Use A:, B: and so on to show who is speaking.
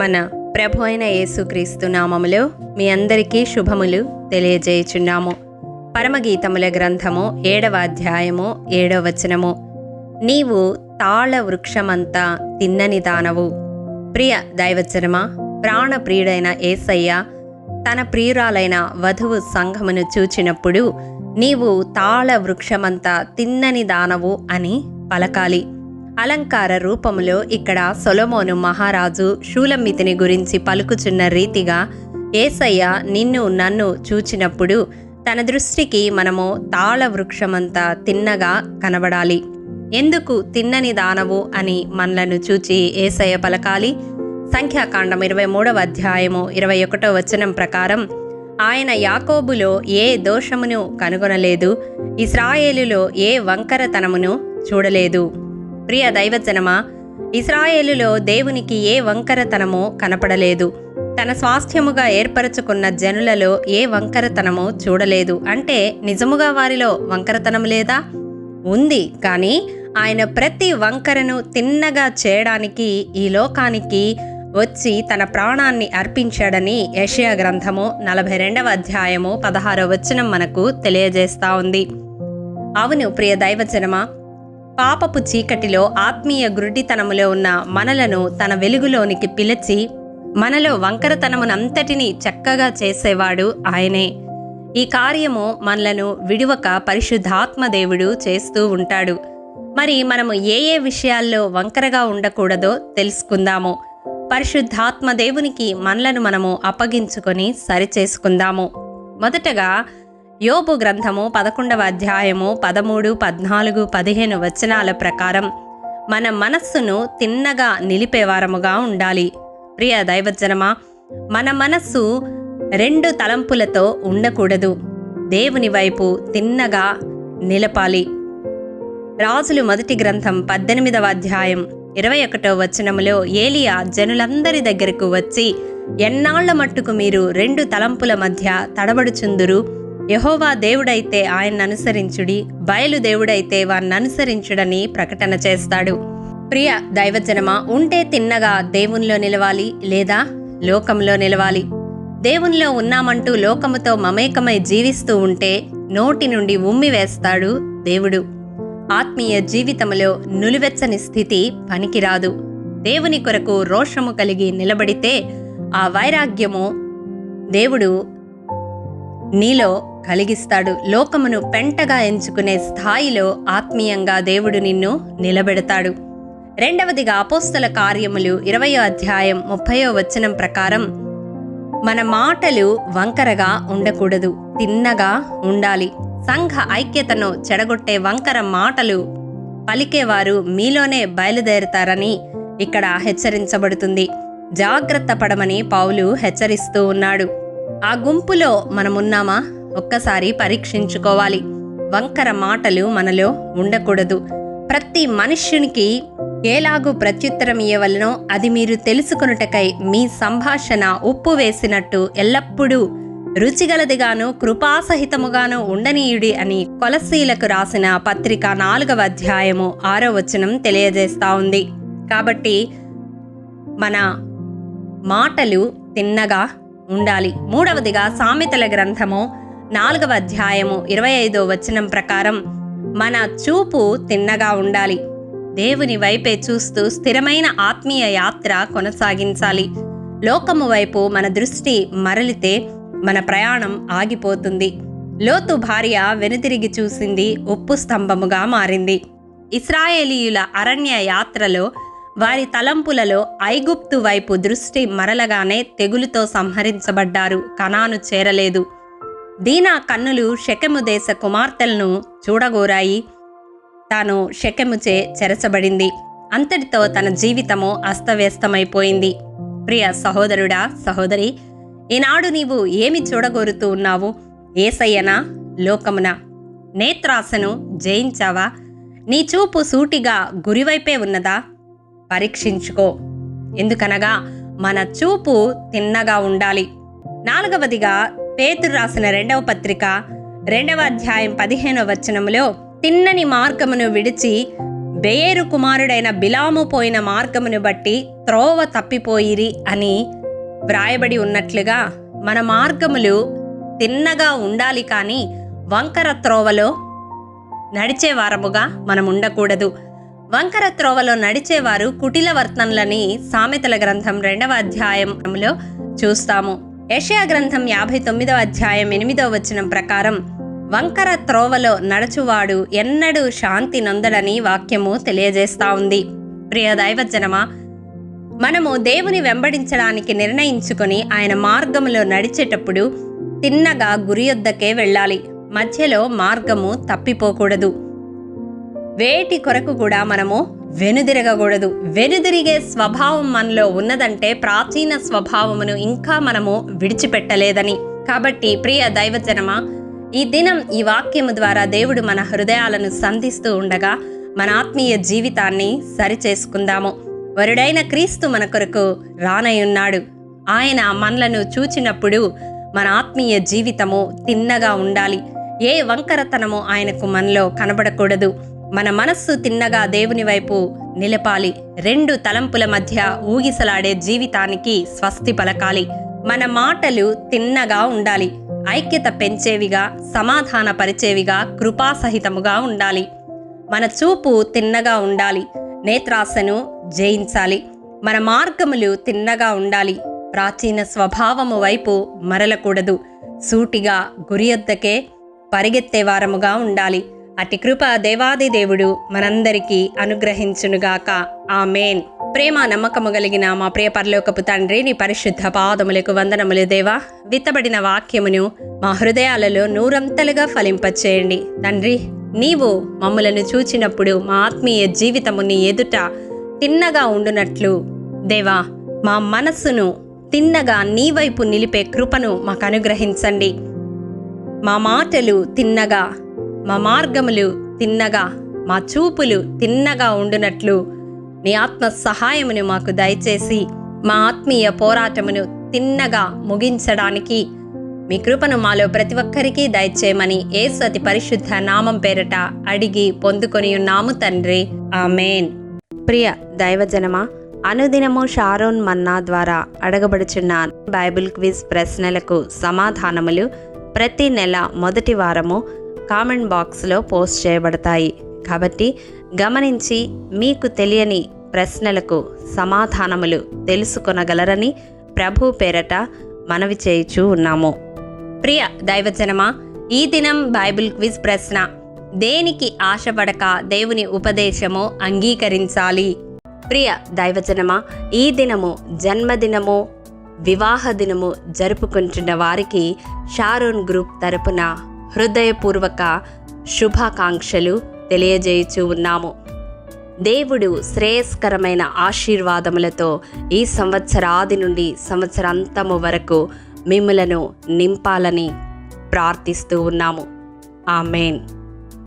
A: మన ప్రభు అయిన యేసుక్రీస్తు నామములో మీ అందరికీ శుభములు తెలియజేయుచున్నాము. పరమగీతముల గ్రంథము 7వ అధ్యాయము 7వ వచనము. నీవు తాళ వృక్షమంతా తిన్నని దానవు. ప్రియ దైవజనమా, ప్రాణప్రియుడైన యేసయ్య తన ప్రియురాలైన వధువు సంఘమును చూచినప్పుడు నీవు తాళ వృక్షమంతా తిన్నని దానవు అని పలకాలి. అలంకార రూపములో ఇక్కడ సొలొమోను మహారాజు షూలమ్మితిని గురించి పలుకుచున్న రీతిగా యేసయ్య నిన్ను నన్ను చూచినప్పుడు తన దృష్టికి మనము తాళ వృక్షమంతా తిన్నగా కనబడాలి. ఎందుకు తిన్నని దానవు అని మనలను చూచి యేసయ్య పలకాలి? సంఖ్యాకాండం 23వ అధ్యాయము 21వ వచనం ప్రకారం ఆయన యాకోబులో ఏ దోషమును కనుగొనలేదు, ఇశ్రాయేలులో ఏ వంకరతనమును చూడలేదు. ప్రియ దైవజనమా, ఇశ్రాయేలులో దేవునికి ఏ వంకరతనమో కనపడలేదు. తన స్వాస్థ్యముగా ఏర్పరచుకున్న జనులలో ఏ వంకరతనమో చూడలేదు. అంటే నిజముగా వారిలో వంకరతనం లేదా? ఉంది. కానీ ఆయన ప్రతి వంకరను తిన్నగా చేయడానికి ఈ లోకానికి వచ్చి తన ప్రాణాన్ని అర్పించాడని యెషయా గ్రంథము 42వ అధ్యాయము 16వ వచనం మనకు తెలియజేస్తా ఉంది. అవును ప్రియ దైవజనమా, పాపపు చీకటిలో ఆత్మీయ గుడ్డితనములో ఉన్న మనలను తన వెలుగులోనికి పిలిచి మనలో వంకరతనమునంతటినీ చక్కగా చేసేవాడు ఆయనే. ఈ కార్యము మనలను విడువక పరిశుద్ధాత్మ దేవుడు చేస్తూ ఉంటాడు. మరి మనము ఏ విషయాల్లో వంకరగా ఉండకూడదో తెలుసుకుందాము. పరిశుద్ధాత్మ దేవునికి మనలను మనము అప్పగించుకొని సరిచేసుకుందాము. మొదటగా యోబు గ్రంథము 11వ అధ్యాయము 13, 14, 15 వచనాల ప్రకారం మన మనస్సును తిన్నగా నిలిపేవారముగా ఉండాలి. ప్రియ దైవజనమా, మన మనస్సు 2 తలంపులతో ఉండకూడదు. దేవుని వైపు తిన్నగా నిలపాలి. రాజులు మొదటి గ్రంథం 18వ అధ్యాయం 21వ వచనములో ఏలియా జనులందరి దగ్గరకు వచ్చి, ఎన్నాళ్ల మట్టుకు మీరు 2 తలంపుల మధ్య తడబడుచుందురు? యెహోవా దేవుడైతే ఆయన్ని అనుసరించుడి, బయలు దేవుడైతే వారిని అనుసరించుడని ప్రకటన చేస్తాడు. ప్రియ దైవజనమా, ఉంటే తిన్నగా దేవునిలో నిలవాలి, లేదా లోకంలో నిలవాలి. దేవునిలో ఉన్నామంటూ లోకముతో మమేకమై జీవిస్తూ ఉంటే నోటి నుండి ఉమ్మి వేస్తాడు దేవుడు. ఆత్మీయ జీవితంలో నులివెచ్చని స్థితి పనికిరాదు. దేవుని కొరకు రోషము కలిగి నిలబడితే ఆ వైరాగ్యము దేవుడు నీలో కలిగిస్తాడు. లోకమును పెంటగా ఎంచుకునే స్థాయిలో ఆత్మీయంగా దేవుడు నిన్ను నిలబెడతాడు. రెండవదిగా అపోస్తల కార్యములు 20వ అధ్యాయం 30వ వచనం ప్రకారం మన మాటలు వంకరగా ఉండకూడదు, తిన్నగా ఉండాలి. సంఘ ఐక్యతను చెడగొట్టే వంకర మాటలు పలికేవారు మీలోనే బయలుదేరుతారని ఇక్కడ హెచ్చరించబడుతుంది. జాగ్రత్త పడమని పౌలు హెచ్చరిస్తూ ఉన్నాడు. ఆ గుంపులో మనమున్నామా? ఒక్కసారి పరీక్షించుకోవాలి. వంకర మాటలు మనలో ఉండకూడదు. ప్రతి మనుష్యునికి ఎలాగూ ప్రత్యుత్తరం ఇయ్యవలనో అది మీరు తెలుసుకొనుటకై మీ సంభాషణ ఉప్పు వేసినట్టు ఎల్లప్పుడూ రుచిగలదిగాను కృపాసహితముగాను ఉండనీయుడి అని కొలస్సీలకు రాసిన పత్రిక 4వ అధ్యాయము 6వ వచనం తెలియజేస్తా ఉంది. కాబట్టి మన మాటలు తిన్నగా ఉండాలి. మూడవదిగా సామెతల గ్రంథము 4వ అధ్యాయము 25వ వచనం ప్రకారం మన చూపు తిన్నగా ఉండాలి. దేవుని వైపే చూస్తూ స్థిరమైన ఆత్మీయ యాత్ర కొనసాగించాలి. లోకము వైపు మన దృష్టి మరలితే మన ప్రయాణం ఆగిపోతుంది. లోతు భార్య వెనుతిరిగి చూసింది, ఉప్పు స్తంభముగా మారింది. ఇశ్రాయేలీయుల అరణ్య యాత్రలో వారి తలంపులలో ఐగుప్తు వైపు దృష్టి మరలగానే తెగులుతో సంహరించబడ్డారు. కనాను చేరలేదు. దీనా కన్నులు షెకెము దేశ కుమార్తెలను చూడగోరాయి. తాను షెకెముచే చెరచబడింది. అంతటితో తన జీవితము అస్తవ్యస్తమైపోయింది. ప్రియ సహోదరుడా, సహోదరి, ఈనాడు నీవు ఏమి చూడగోరుతూ ఉన్నావు? యేసయ్యనా, లోకమునా? నేత్రాసను జయించావా? నీ చూపు సూటిగా గురివైపే ఉన్నదా? పరీక్షించుకో. ఎందుకనగా మన చూపు తిన్నగా ఉండాలి. 4వదిగా పేతురు రాసిన 2వ పత్రిక 2వ అధ్యాయం 15వ వచనములో తిన్నని మార్గమును విడిచి బెయేరు కుమారుడైన బిలాము పోయిన మార్గమును బట్టి త్రోవ తప్పిపోయిరి అని వ్రాయబడి ఉన్నట్లుగా మన మార్గములు తిన్నగా ఉండాలి, కానీ వంకర త్రోవలో నడిచేవారముగా మనం ఉండకూడదు. వంకర త్రోవలో నడిచేవారు కుటిల వర్తనలని సామెతల గ్రంథం 2వ అధ్యాయంలో చూస్తాము. యెషయా గ్రంథం 59వ అధ్యాయం 8వ వచనం ప్రకారం వంకర త్రోవలో నడుచువాడు ఎన్నడూ శాంతి నొందడని వాక్యము తెలియజేస్తా ఉంది. ప్రియ దైవజనమా, మనము దేవుని వెంబడించడానికి నిర్ణయించుకొని ఆయన మార్గములో నడిచేటప్పుడు తిన్నగా గురి యొద్దకే వెళ్ళాలి. మధ్యలో మార్గము తప్పిపోకూడదు. వేటి కొరకు కూడా మనము వెనుదిరగకూడదు. వెనుదిరిగే స్వభావం మనలో ఉన్నదంటే ప్రాచీన స్వభావమును ఇంకా మనము విడిచిపెట్టలేదని. కాబట్టి ప్రియ దైవజనమా, ఈ దినం ఈ వాక్యము ద్వారా దేవుడు మన హృదయాలను సంధిస్తూ ఉండగా మన ఆత్మీయ జీవితాన్ని సరిచేసుకుందాము. వరుడైన క్రీస్తు మన కొరకు రానయ్యున్నాడు. ఆయన మనలను చూచినప్పుడు మన ఆత్మీయ జీవితము తిన్నగా ఉండాలి. ఏ వంకరతనము ఆయనకు మనలో కనబడకూడదు. మన మనస్సు తిన్నగా దేవుని వైపు నిలపాలి. 2 తలంపుల మధ్య ఊగిసలాడే జీవితానికి స్వస్తి పలకాలి. మన మాటలు తిన్నగా ఉండాలి. ఐక్యత పెంచేవిగా, సమాధానపరిచేవిగా, కృపాసహితముగా ఉండాలి. మన చూపు తిన్నగా ఉండాలి. నేత్రాశను జయించాలి. మన మార్గములు తిన్నగా ఉండాలి. ప్రాచీన స్వభావము వైపు మరలకూడదు. సూటిగా గురియొద్దకే పరిగెత్తేవారముగా ఉండాలి. అటి కృప దేవాది దేవుడు మనందరికీ అనుగ్రహించునుగాక. ఆమేన్. ప్రేమ నమ్మకము కలిగిన మా ప్రియ పరలోకపు తండ్రి, నీ పరిశుద్ధ పాదములకు వందనములు దేవా. విత్తబడిన వాక్యమును మా హృదయాలలో నూరంతలుగా ఫలింపచేయండి తండ్రి. నీవు మమ్ములను చూచినప్పుడు మా ఆత్మీయ జీవితము నీ ఎదుట తిన్నగా ఉండునట్లు దేవా, మా మనస్సును తిన్నగా నీ వైపు నిలిపే కృపను మాకు అనుగ్రహించండి. మా మాటలు తిన్నగా, మా మార్గములు తిన్నగా, మా చూపులు తిన్నగా ఉండునట్లు నీ ఆత్మ సహాయమును మాకు దయచేసి మా ఆత్మీయ పోరాటమును తిన్నగా ముగించడానికి మీ కృపను మాలో ప్రతి ఒక్కరికి దయచేయమని యేసు అతి పరిశుద్ధ నామం పేరట అడిగి పొందుకొని ఉన్నాము తండ్రి. ఆమేన్. ప్రియ దైవజనమా, అనుదినము షారోన్ మన్నా ద్వారా అడగబడుచున్న బైబిల్ క్విజ్ ప్రశ్నలకు సమాధానములు ప్రతి నెల మొదటి వారము కామెంట్ బాక్స్లో పోస్ట్ చేయబడతాయి. కాబట్టి గమనించి మీకు తెలియని ప్రశ్నలకు సమాధానములు తెలుసుకొనగలరని ప్రభు పేరట మనవి చేయుచూ ఉన్నాము. ప్రియ దైవజనమా, ఈ దినం బైబిల్ క్విజ్ ప్రశ్న: దేనికి ఆశపడక దేవుని ఉపదేశము అంగీకరించాలి? ప్రియ దైవజనమా, ఈ దినము జన్మదినము, వివాహ దినము జరుపుకుంటున్న వారికి షారోన్ గ్రూప్ తరపున హృదయపూర్వక శుభాకాంక్షలు తెలియజేయుచూ ఉన్నాము. దేవుడు శ్రేయస్కరమైన ఆశీర్వాదములతో ఈ సంవత్సరాది నుండి సంవత్సరాంతము వరకు మిమ్ములను నింపాలని ప్రార్థిస్తూ ఉన్నాము. ఆమేన్.